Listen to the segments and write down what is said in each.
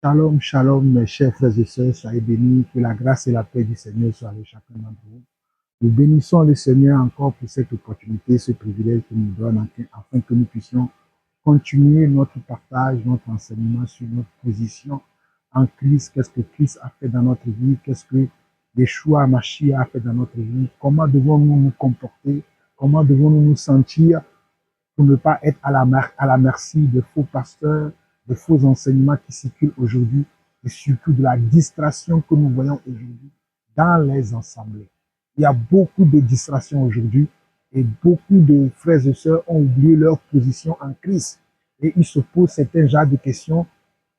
Shalom, shalom, mes chers frères et sœurs, soyez bénis, que la grâce et la paix du Seigneur soient avec chacun d'entre vous. Nous bénissons le Seigneur encore pour cette opportunité, ce privilège qu'il nous donne afin que nous puissions continuer notre partage, notre enseignement sur notre position en Christ. Qu'est-ce que Christ a fait dans notre vie? Qu'est-ce que Yeshua Mashiach a fait dans notre vie? Comment devons-nous nous comporter? Comment devons-nous nous sentir pour ne pas être à la merci de faux pasteurs, de faux enseignements qui circulent aujourd'hui et surtout de la distraction que nous voyons aujourd'hui dans les assemblées. Il y a beaucoup de distractions aujourd'hui et beaucoup de frères et sœurs ont oublié leur position en Christ et ils se posent certains genres de questions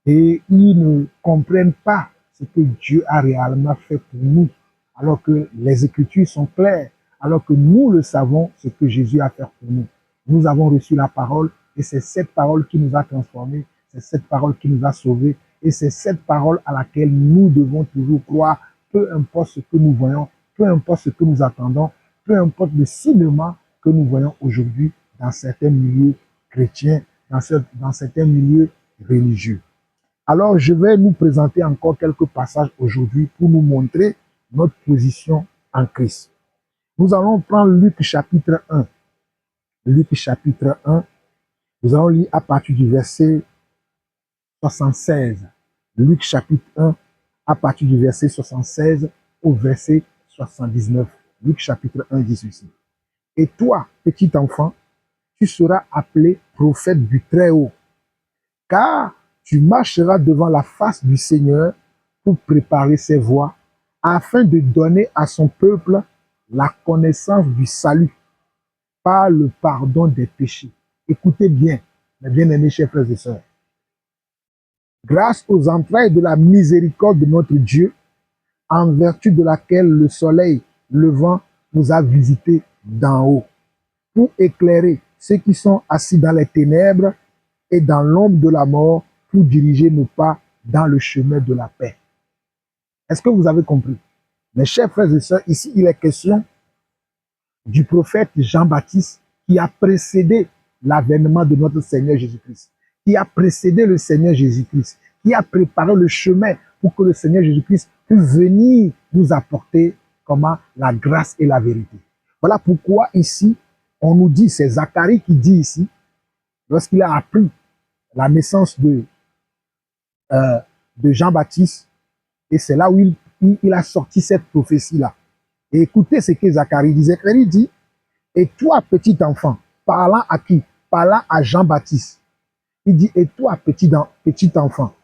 et ils ne comprennent pas ce que Dieu a réellement fait pour nous, alors que les Écritures sont claires, alors que nous le savons, ce que Jésus a fait pour nous. Nous avons reçu la parole et c'est cette parole qui nous a transformés, c'est cette parole qui nous a sauvés et c'est cette parole à laquelle nous devons toujours croire, peu importe ce que nous voyons, peu importe ce que nous attendons, peu importe le cinéma que nous voyons aujourd'hui dans certains milieux chrétiens, dans certains milieux religieux. Alors, je vais nous présenter encore quelques passages aujourd'hui pour nous montrer notre position en Christ. Nous allons prendre Luc chapitre 1. Luc chapitre 1, nous allons lire à partir du verset 76. Luc chapitre 1, à partir du verset 76 au verset 79. Luc chapitre 1 dit ceci. Et toi, petit enfant, tu seras appelé prophète du Très-Haut, car tu marcheras devant la face du Seigneur pour préparer ses voies, afin de donner à son peuple la connaissance du salut par le pardon des péchés. Écoutez bien, mes bien-aimés chers frères et sœurs. Grâce aux entrailles de la miséricorde de notre Dieu, en vertu de laquelle le soleil levant nous a visités d'en haut, pour éclairer ceux qui sont assis dans les ténèbres et dans l'ombre de la mort, pour diriger nos pas dans le chemin de la paix. Est-ce que vous avez compris? Mes chers frères et sœurs, ici il est question du prophète Jean-Baptiste qui a précédé l'avènement de notre Seigneur Jésus-Christ, qui a précédé le Seigneur Jésus-Christ, qui a préparé le chemin pour que le Seigneur Jésus-Christ puisse venir nous apporter comment la grâce et la vérité. Voilà pourquoi ici, on nous dit, c'est Zacharie qui dit ici, lorsqu'il a appris la naissance de Jean-Baptiste, et c'est là où il a sorti cette prophétie-là. Et écoutez ce que Zacharie disait. Il dit, et toi, petit enfant, parlant à qui? Parlant à Jean-Baptiste. Il dit, et toi, petit enfant.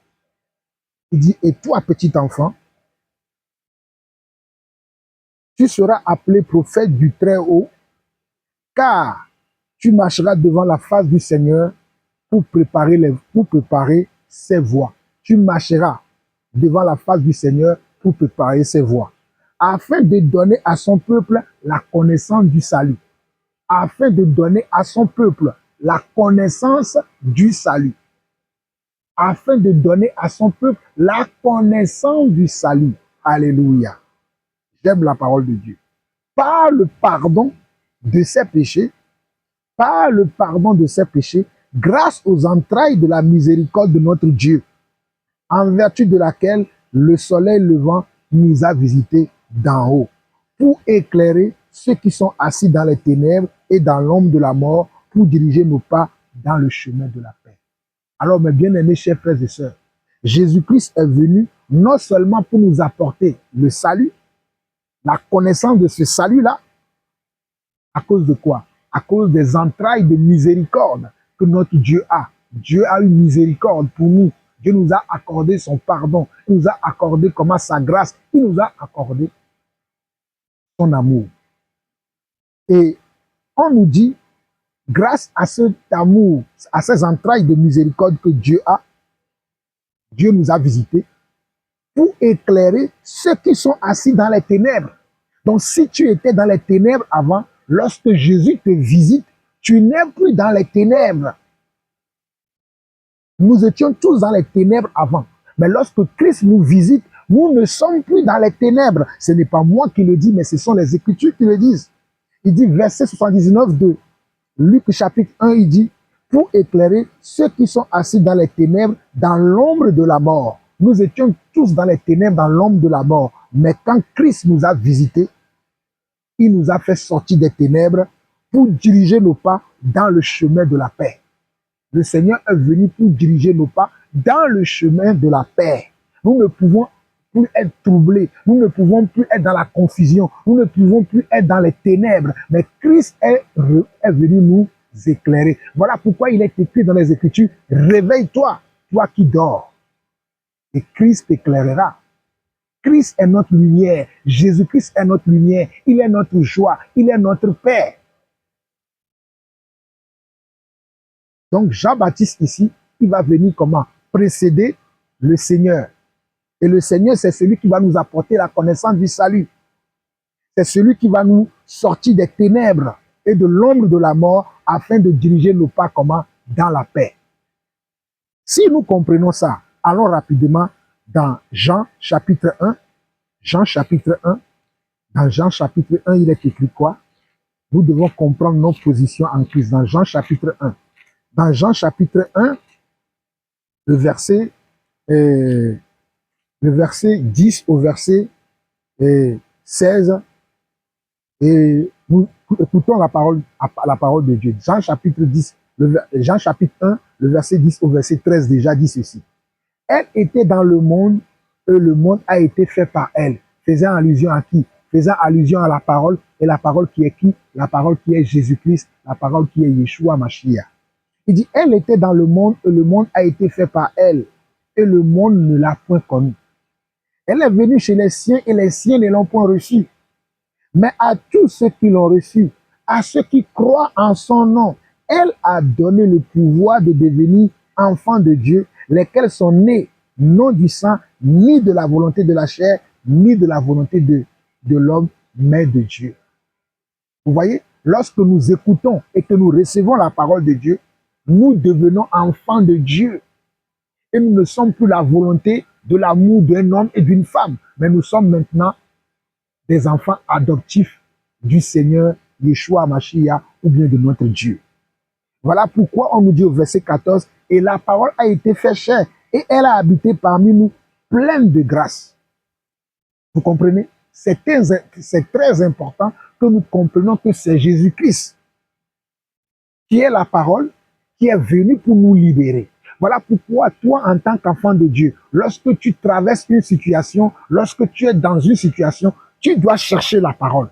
Il dit, et toi, petit enfant, tu seras appelé prophète du Très-Haut, car tu marcheras devant la face du Seigneur pour préparer ses voies. Tu marcheras devant la face du Seigneur pour préparer ses voies, afin de donner à son peuple la connaissance du salut. Afin de donner à son peuple la connaissance du salut. Afin de donner à son peuple la connaissance du salut. Alléluia. J'aime la parole de Dieu. Par le pardon de ses péchés, par le pardon de ses péchés, grâce aux entrailles de la miséricorde de notre Dieu, en vertu de laquelle le soleil levant nous a visités d'en haut, pour éclairer ceux qui sont assis dans les ténèbres et dans l'ombre de la mort, pour diriger nos pas dans le chemin de la paix. Alors, mes bien-aimés chers frères et sœurs, Jésus-Christ est venu non seulement pour nous apporter le salut, la connaissance de ce salut-là, à cause de quoi? À cause des entrailles de miséricorde que notre Dieu a. Dieu a une miséricorde pour nous. Dieu nous a accordé son pardon. Il nous a accordé comment sa grâce. Il nous a accordé son amour. Et on nous dit, grâce à cet amour, à ces entrailles de miséricorde que Dieu a, Dieu nous a visités pour éclairer ceux qui sont assis dans les ténèbres. Donc si tu étais dans les ténèbres avant, lorsque Jésus te visite, tu n'es plus dans les ténèbres. Nous étions tous dans les ténèbres avant. Mais lorsque Christ nous visite, nous ne sommes plus dans les ténèbres. Ce n'est pas moi qui le dis, mais ce sont les Écritures qui le disent. Il dit, verset 79 de Luc chapitre 1, il dit, pour éclairer ceux qui sont assis dans les ténèbres, dans l'ombre de la mort, Nous étions tous dans les ténèbres, dans l'ombre de la mort. Mais quand Christ nous a visités, il nous a fait sortir des ténèbres pour diriger nos pas dans le chemin de la paix. Le Seigneur est venu pour diriger nos pas dans le chemin de la paix. Nous ne pouvons plus être troublés, nous ne pouvons plus être dans la confusion, nous ne pouvons plus être dans les ténèbres, mais Christ est venu nous éclairer. Voilà pourquoi il est écrit dans les Écritures, réveille-toi, toi qui dors, et Christ t'éclairera. Christ est notre lumière, Jésus-Christ est notre lumière, il est notre joie, il est notre paix. Donc Jean-Baptiste ici, il va venir comment? Précéder le Seigneur. Et le Seigneur, c'est celui qui va nous apporter la connaissance du salut. C'est celui qui va nous sortir des ténèbres et de l'ombre de la mort afin de diriger nos pas comment? Dans la paix. Si nous comprenons ça, allons rapidement dans Jean chapitre 1. Jean chapitre 1. Dans Jean chapitre 1, il est écrit quoi? Nous devons comprendre nos positions en Christ. Dans Jean chapitre 1. Dans Jean chapitre 1, le verset 10 au verset 16, et nous écoutons la parole de Dieu. Jean chapitre 10, Jean chapitre 1, le verset 10 au verset 13 déjà dit ceci. Elle était dans le monde et le monde a été fait par elle. Faisant allusion à qui? Faisant allusion à la parole, et la parole qui est qui? La parole qui est Jésus-Christ, la parole qui est Yeshua Mashiach. Il dit, elle était dans le monde et le monde a été fait par elle, et le monde ne l'a point connue. Elle est venue chez les siens et les siens ne l'ont point reçue. Mais à tous ceux qui l'ont reçue, à ceux qui croient en son nom, elle a donné le pouvoir de devenir enfants de Dieu, lesquels sont nés non du sang, ni de la volonté de la chair, ni de la volonté de l'homme, mais de Dieu. Vous voyez, lorsque nous écoutons et que nous recevons la parole de Dieu, nous devenons enfants de Dieu. Et nous ne sommes plus la volonté de l'amour d'un homme et d'une femme, mais nous sommes maintenant des enfants adoptifs du Seigneur Yeshua Mashiach ou bien de notre Dieu. Voilà pourquoi on nous dit au verset 14, « Et la parole a été faite chair, et elle a habité parmi nous, pleine de grâce. » Vous comprenez? C'est très important que nous comprenions que c'est Jésus-Christ qui est la parole, qui est venu pour nous libérer. Voilà pourquoi toi, en tant qu'enfant de Dieu, lorsque tu traverses une situation, lorsque tu es dans une situation, tu dois chercher la parole.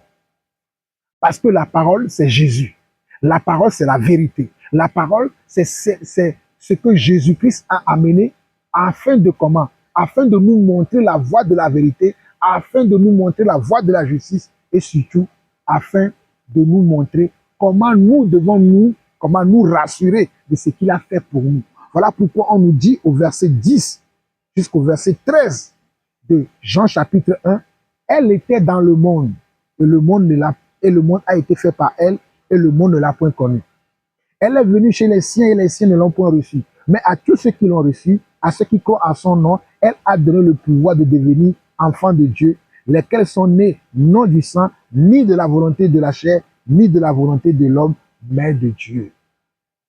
Parce que la parole, c'est Jésus. La parole, c'est la vérité. La parole, c'est ce que Jésus-Christ a amené afin de comment? Afin de nous montrer la voie de la vérité, afin de nous montrer la voie de la justice et surtout, afin de nous montrer comment nous devons comment nous rassurer de ce qu'il a fait pour nous. Voilà pourquoi on nous dit au verset 10 jusqu'au verset 13 de Jean chapitre 1, elle était dans le monde et le monde a été fait par elle et le monde ne l'a point connue. Elle est venue chez les siens et les siens ne l'ont point reçue. Mais à tous ceux qui l'ont reçue, à ceux qui croient à son nom, elle a donné le pouvoir de devenir enfants de Dieu, lesquels sont nés non du sang, ni de la volonté de la chair, ni de la volonté de l'homme, mais de Dieu.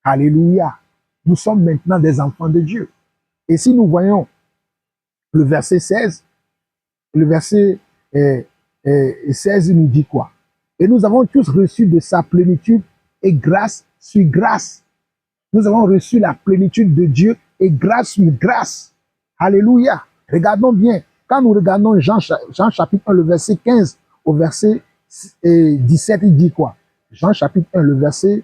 Alléluia. Nous sommes maintenant des enfants de Dieu. Et si nous voyons le verset 16, le verset 16 nous dit quoi? Et nous avons tous reçu de sa plénitude et grâce sur grâce. Nous avons reçu la plénitude de Dieu et grâce sur grâce. Alléluia. Regardons bien. Quand nous regardons Jean chapitre 1, le verset 15 au verset 17, il dit quoi? Jean chapitre 1, le verset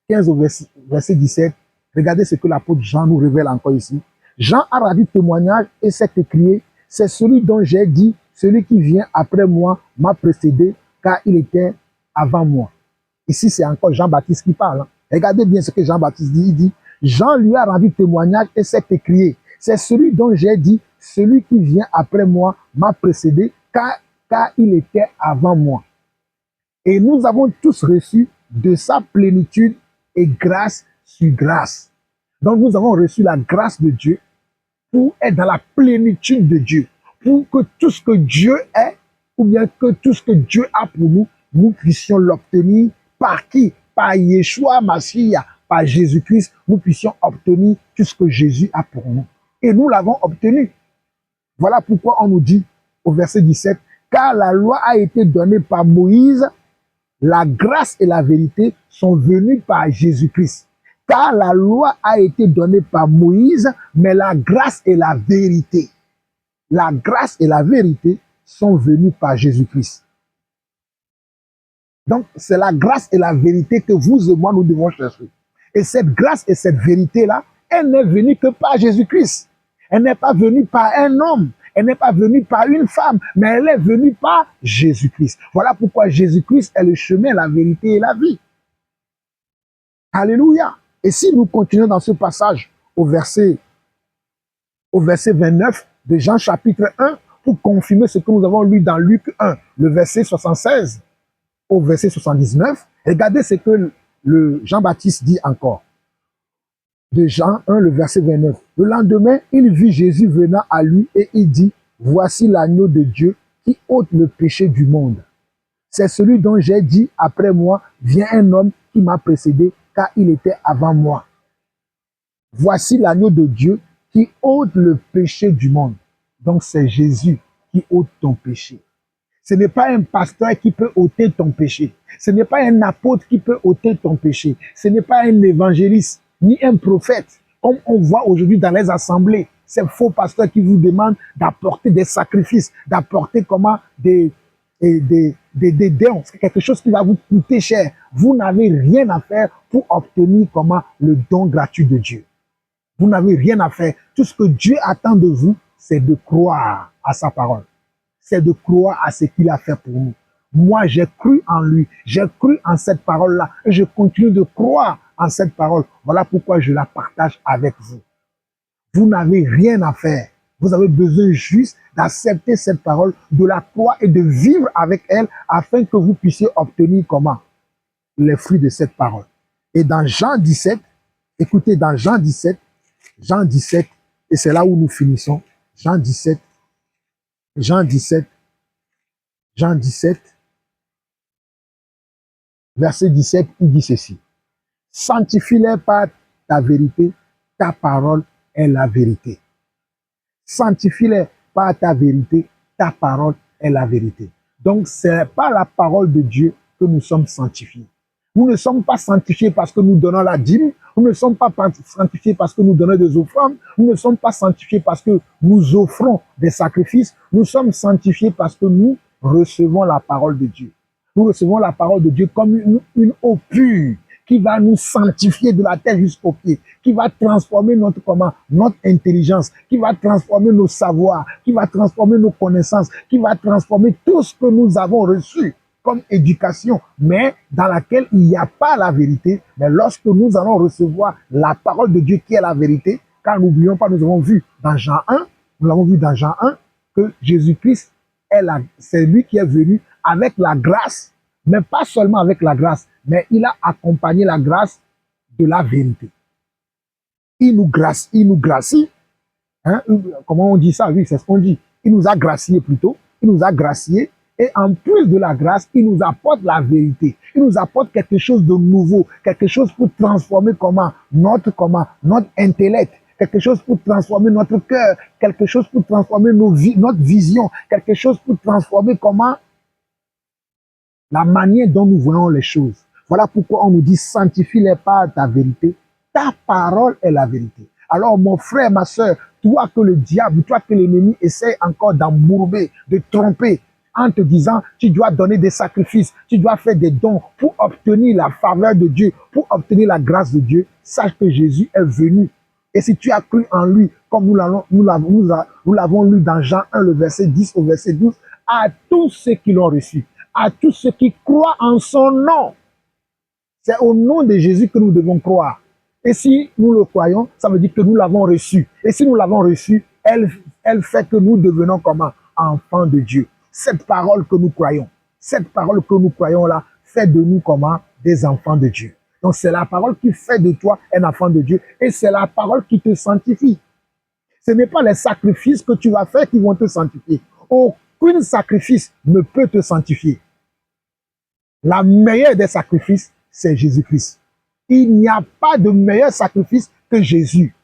15 au verset 17. Regardez ce que l'apôtre Jean nous révèle encore ici. Jean a rendu témoignage et s'est écrié, c'est celui dont j'ai dit, celui qui vient après moi m'a précédé, car il était avant moi. Ici, c'est encore Jean-Baptiste qui parle. Hein. Regardez bien ce que Jean-Baptiste dit. Il dit, Jean lui a rendu témoignage et s'est écrié, c'est celui dont j'ai dit, celui qui vient après moi m'a précédé, car il était avant moi. Et nous avons tous reçu de sa plénitude et grâce sur grâce. Donc nous avons reçu la grâce de Dieu pour être dans la plénitude de Dieu, pour que tout ce que Dieu est, ou bien que tout ce que Dieu a pour nous, nous puissions l'obtenir par qui? Par Yeshua Mashiach, par Jésus-Christ, nous puissions obtenir tout ce que Jésus a pour nous. Et nous l'avons obtenu. Voilà pourquoi on nous dit au verset 17, car la loi a été donnée par Moïse, la grâce et la vérité sont venues par Jésus-Christ. Car la loi a été donnée par Moïse, mais la grâce et la vérité, sont venues par Jésus-Christ. Donc, c'est la grâce et la vérité que vous et moi, nous devons chercher. Et cette grâce et cette vérité-là, elle n'est venue que par Jésus-Christ. Elle n'est pas venue par un homme. Elle n'est pas venue par une femme, mais elle est venue par Jésus-Christ. Voilà pourquoi Jésus-Christ est le chemin, la vérité et la vie. Alléluia. Et si nous continuons dans ce passage au verset 29 de Jean chapitre 1, pour confirmer ce que nous avons lu dans Luc 1, le verset 76 au verset 79, regardez ce que le Jean-Baptiste dit encore. De Jean 1, le verset 29. Le lendemain, il vit Jésus venant à lui et il dit, voici l'agneau de Dieu qui ôte le péché du monde. C'est celui dont j'ai dit, après moi, vient un homme qui m'a précédé, car il était avant moi. Voici l'agneau de Dieu qui ôte le péché du monde. Donc c'est Jésus qui ôte ton péché. Ce n'est pas un pasteur qui peut ôter ton péché. Ce n'est pas un apôtre qui peut ôter ton péché. Ce n'est pas un évangéliste, ni un prophète. Comme on voit aujourd'hui dans les assemblées, ces faux pasteurs qui vous demandent d'apporter des sacrifices, d'apporter comment des dons. C'est quelque chose qui va vous coûter cher. Vous n'avez rien à faire pour obtenir comment le don gratuit de Dieu. Vous n'avez rien à faire. Tout ce que Dieu attend de vous, c'est de croire à sa parole. C'est de croire à ce qu'il a fait pour nous. Moi, j'ai cru en lui. J'ai cru en cette parole-là. Et je continue de croire en cette parole. Voilà pourquoi je la partage avec vous. Vous n'avez rien à faire. Vous avez besoin juste d'accepter cette parole, de la croire et de vivre avec elle afin que vous puissiez obtenir comment? Les fruits de cette parole. Et dans Jean 17, écoutez, dans Jean 17, et c'est là où nous finissons, Jean 17, verset 17, il dit ceci. Sanctifie-les par ta vérité, ta parole est la vérité. Sanctifie-les par ta vérité, ta parole est la vérité. Donc, c'est par la parole de Dieu que nous sommes sanctifiés. Nous ne sommes pas sanctifiés parce que nous donnons la dîme. Nous ne sommes pas sanctifiés parce que nous donnons des offrandes. Nous ne sommes pas sanctifiés parce que nous offrons des sacrifices. Nous sommes sanctifiés parce que nous recevons la parole de Dieu. Nous recevons la parole de Dieu comme une eau pure qui va nous sanctifier de la tête jusqu'aux pieds, qui va transformer notre intelligence, qui va transformer nos savoirs, qui va transformer nos connaissances, qui va transformer tout ce que nous avons reçu comme éducation, mais dans laquelle il n'y a pas la vérité. Mais lorsque nous allons recevoir la parole de Dieu qui est la vérité, car n'oublions pas, nous avons vu dans Jean 1, que Jésus-Christ c'est lui qui est venu avec la grâce, mais pas seulement avec la grâce, mais il a accompagné la grâce de la vérité. Il nous gracie, hein, comment on dit ça? Oui, c'est ce qu'on dit. Il nous a gracié plutôt, il nous a gracié. Et en plus de la grâce, il nous apporte la vérité. Il nous apporte quelque chose de nouveau, quelque chose pour transformer notre intellect, quelque chose pour transformer notre cœur, quelque chose pour transformer notre vision, quelque chose pour transformer la manière dont nous voyons les choses. Voilà pourquoi on nous dit sanctifie-les par ta vérité. Ta parole est la vérité. Alors mon frère, ma soeur, toi que le diable, toi que l'ennemi essaie encore d'embourber, de tromper, en te disant, tu dois donner des sacrifices, tu dois faire des dons pour obtenir la faveur de Dieu, pour obtenir la grâce de Dieu, sache que Jésus est venu. Et si tu as cru en lui, comme nous l'avons lu dans Jean 1, le verset 10 au verset 12, à tous ceux qui l'ont reçu, à tous ceux qui croient en son nom. C'est au nom de Jésus que nous devons croire. Et si nous le croyons, ça veut dire que nous l'avons reçu. Et si nous l'avons reçu, elle fait que nous devenons enfants de Dieu. Cette parole que nous croyons là, fait de nous des enfants de Dieu. Donc c'est la parole qui fait de toi un enfant de Dieu et c'est la parole qui te sanctifie. Ce n'est pas les sacrifices que tu vas faire qui vont te sanctifier. Aucun sacrifice ne peut te sanctifier. La meilleure des sacrifices, c'est Jésus-Christ. Il n'y a pas de meilleur sacrifice que Jésus.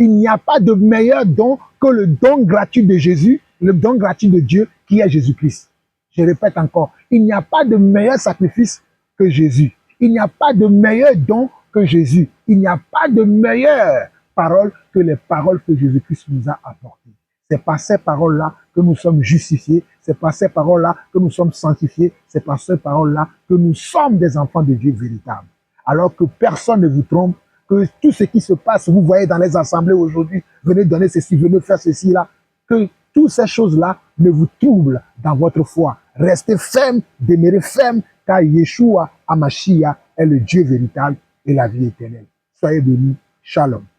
Il n'y a pas de meilleur don que le don gratuit de Jésus, le don gratuit de Dieu qui est Jésus-Christ. Je répète encore, il n'y a pas de meilleur sacrifice que Jésus. Il n'y a pas de meilleur don que Jésus. Il n'y a pas de meilleure parole que les paroles que Jésus-Christ nous a apportées. C'est par ces paroles-là que nous sommes justifiés. C'est par ces paroles-là que nous sommes sanctifiés. C'est par ces paroles-là que nous sommes des enfants de Dieu véritables. Alors que personne ne vous trompe, que tout ce qui se passe, vous voyez dans les assemblées aujourd'hui, venez donner ceci, venez faire ceci, là, que toutes ces choses-là ne vous troublent dans votre foi. Restez ferme, demeurez ferme, car Yeshua Hamashiach est le Dieu véritable et la vie éternelle. Soyez bénis. Shalom.